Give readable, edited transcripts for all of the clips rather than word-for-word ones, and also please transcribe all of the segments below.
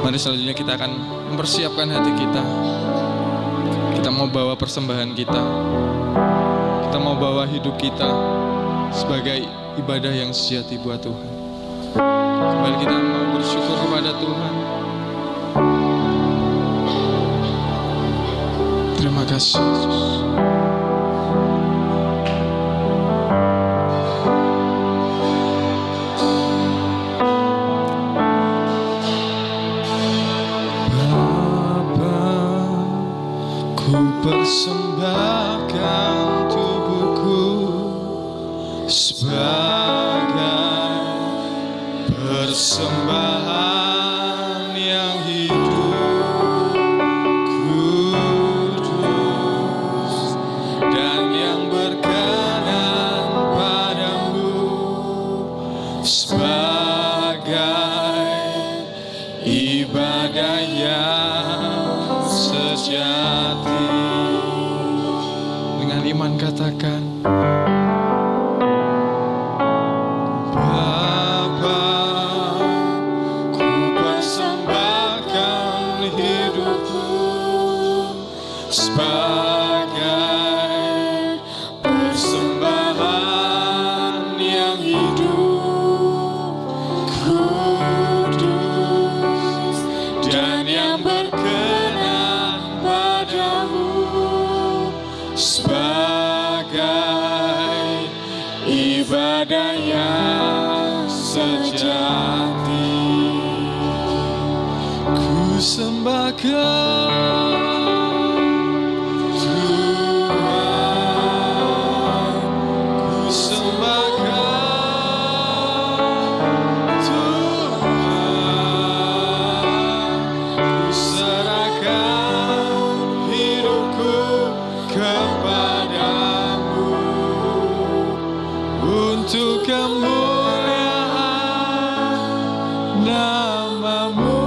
Mari selanjutnya kita akan mempersiapkan hati kita. Kita mau bawa persembahan kita. Kita mau bawa hidup kita sebagai ibadah yang sejati buat Tuhan. Mari kita mau bersyukur kepada Tuhan. Terima kasih Yesus. Persembahkan tubuhku sebagai persembahan yang hidup, kudus, dan yang berkenan padamu, sebagai ibadah yang sejati. Iman katakan, Bapa, ku persembahkan hidupku sebagai persembahan yang hidup, kudus, dan yang berkenan padamu, sebagai ibadah yang sejati. Ku sembahkan Tuhan, ku sembahkan Tuhan, ku serahkan hidupku kepadamu untuk kemuliaan nama-Mu.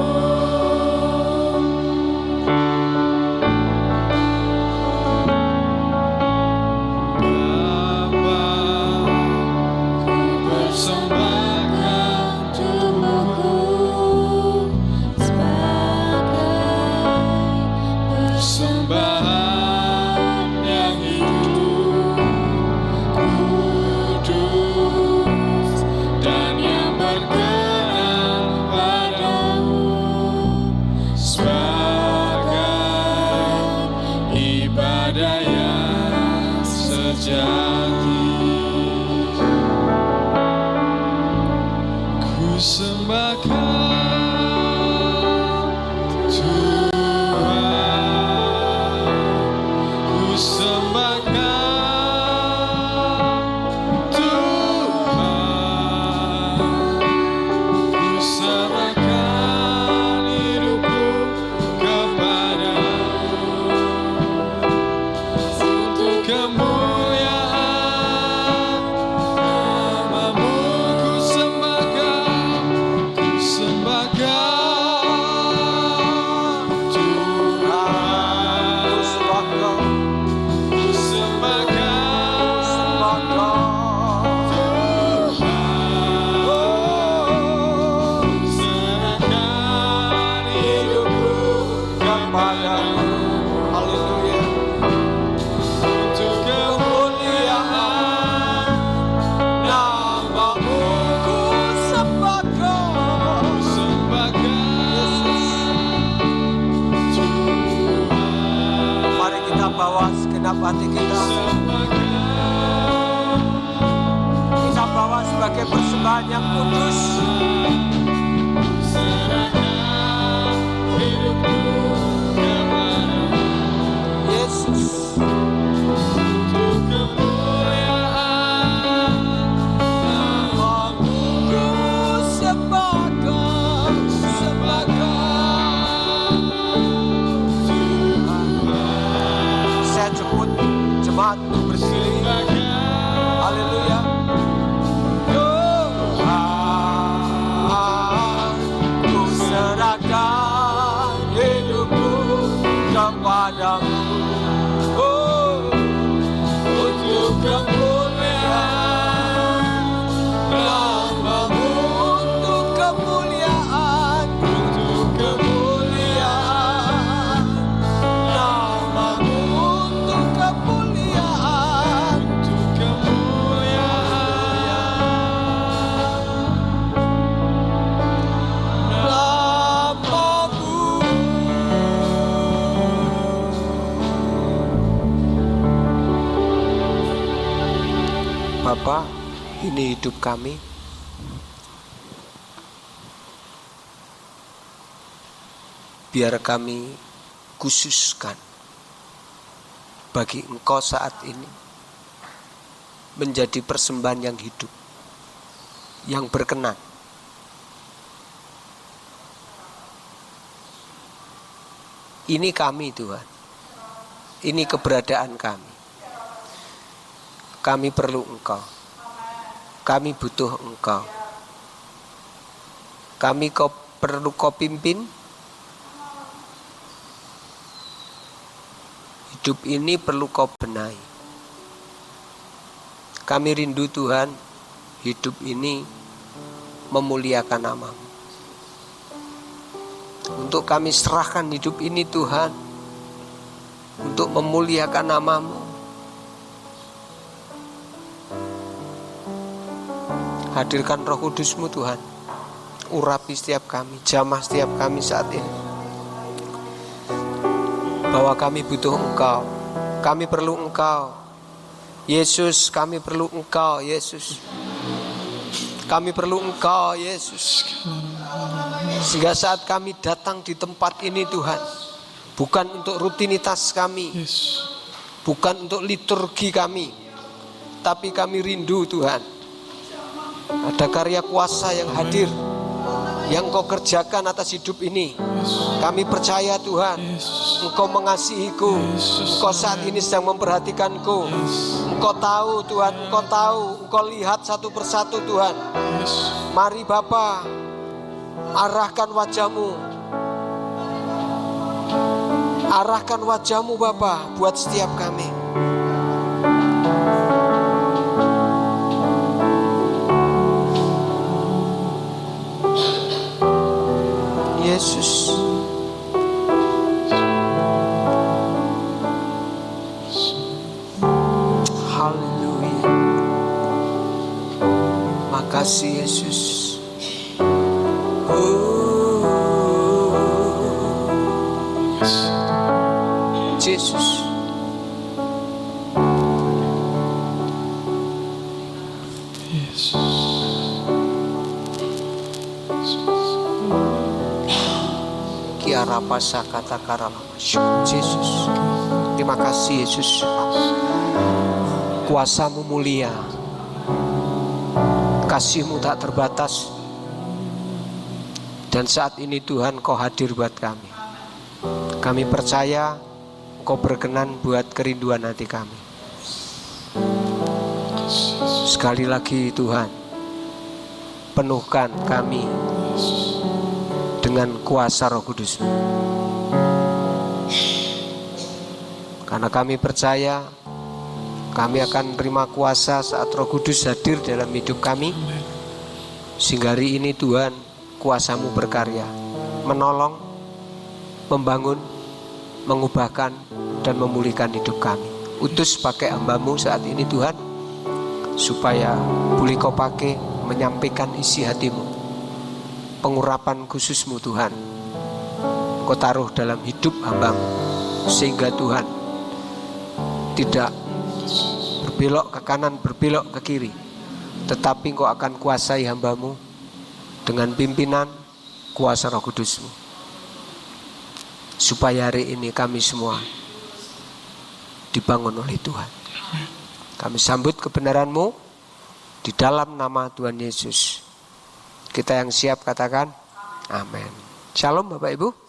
Bapa, ku persembahkan tubuhku sebagai persembahan yang hidup, kudus, dan yang berkenan padamu, sebagai ibadah yang sejati. Ku sembahkan Tuhan, ku sembahkan Tuhan, ku serahkan hidupku kepadamu untuk kemuliaan nama-Mu. Ku sembahkan bawa segenap hati kita. Kita bawa sebagai persembahan yang kudus. Yesus. Jemaat untuk berdiri. Haleluya. Tuhan, ku serahkan hidupku kepadamu. Oh, untuk kemuliaan nama-Mu, untuk kemuliaan, untuk kemuliaan. Bapa, ini hidup kami. Biar kami khususkan bagi Engkau saat ini menjadi persembahan yang hidup, yang berkenan. Ini kami Tuhan, ini keberadaan kami. Kami perlu Engkau, kami butuh Engkau. Kami perlu Kau pimpin. Hidup ini perlu Kau benahi. Kami rindu Tuhan, hidup ini memuliakan nama-Mu. Untuk kami serahkan hidup ini Tuhan, untuk memuliakan nama-Mu. Hadirkan Roh Kudus-Mu Tuhan, urapi setiap kami, jamah setiap kami saat ini. Bahwa kami butuh Engkau, kami perlu Engkau. Yesus, kami perlu Engkau, Yesus. Kami perlu Engkau, Yesus. Sehingga saat kami datang di tempat ini Tuhan, bukan untuk rutinitas kami, bukan untuk liturgi kami, tapi kami rindu Tuhan. Ada karya kuasa yang hadir, yang Kau kerjakan atas hidup ini. Kami percaya Tuhan, Engkau mengasihiku, Engkau saat ini sedang memperhatikanku. Engkau tahu Tuhan, Engkau tahu, Engkau lihat satu persatu Tuhan. Mari Bapa, arahkan wajah-Mu, arahkan wajah-Mu Bapa buat setiap kami. Yesus, haleluya. Makasih Yesus. Yesus. Kiara pasa kata karama. Yesus. Terima kasih Yesus. Kuasa-Mu mulia, kasih-Mu tak terbatas. Dan saat ini Tuhan Kau hadir buat kami. Kami percaya Kau berkenan buat kerinduan hati kami. Sekali lagi Tuhan, penuhkan kami dengan kuasa Roh Kudus. Karena kami percaya kami akan terima kuasa saat Roh Kudus hadir dalam hidup kami. Sehingga hari ini Tuhan, kuasa-Mu berkarya, menolong, membangun, mengubahkan, dan memulihkan hidup kami. Utus pakai hamba-Mu saat ini Tuhan, supaya boleh Kau pakai menyampaikan isi hati-Mu. Pengurapan khusus-Mu Tuhan, Kau taruh dalam hidup hamba-Mu, sehingga Tuhan tidak berbelok ke kanan, berbelok ke kiri, tetapi Kau akan kuasai hamba-Mu dengan pimpinan kuasa Roh Kudus-Mu, supaya hari ini kami semua dibangun oleh Tuhan. Kami sambut kebenaran-Mu di dalam nama Tuhan Yesus. Kita yang siap katakan amin. Shalom Bapak Ibu.